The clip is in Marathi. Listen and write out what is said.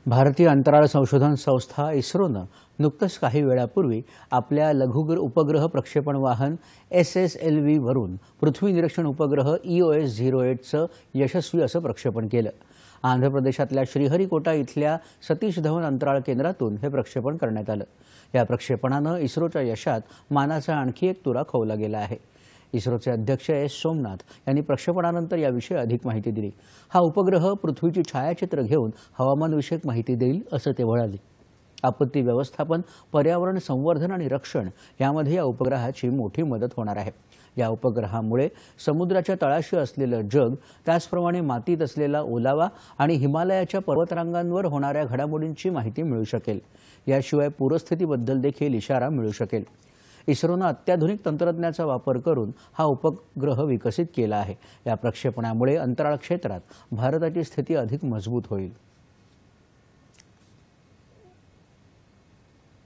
भारतीय अंतराळ संशोधन संस्था इस्रोनं नुकतंच काही वेळापूर्वी आपल्या लघु उपग्रह प्रक्षेपण वाहन SSLV वरून पृथ्वी निरीक्षण उपग्रह EOS-08चं यशस्वी असं प्रक्षेपण केलं। आंध्र प्रदेशातल्या श्रीहरिकोटा इथल्या सतीश धवन अंतराळ केंद्रातून हे प्रक्षेपण करण्यात आलं। या प्रक्षेपणानं इस्रोच्या यशात मानाचा आणखी एक तुरा खोवला गेला आहे। इस्रोचे अध्यक्ष S सोमनाथ यांनी प्रक्षेपणानंतर याविषयी अधिक माहिती दिली। हा उपग्रह पृथ्वीची छायाचित्र घेऊन हवामानविषयक माहिती देईल असं ते म्हणाले। आपत्ती व्यवस्थापन, पर्यावरण संवर्धन आणि रक्षण यामध्ये या उपग्रहाची मोठी मदत होणार आहे। या उपग्रहामुळे समुद्राच्या तळाशी असलेलं जग, त्याचप्रमाणे मातीत असलेला ओलावा आणि हिमालयाच्या पर्वतरांगांवर होणाऱ्या घडामोडींची माहिती मिळू शकेल। याशिवाय पूरस्थितीबद्दल देखील इशारा मिळू शकेल। इस्रोनं अत्याधुनिक तंत्रज्ञानाचा वापर करून हा उपग्रह विकसित केला आहे। या प्रक्षेपणामुळे अंतराळ क्षेत्रात भारताची स्थिती अधिक मजबूत होईल।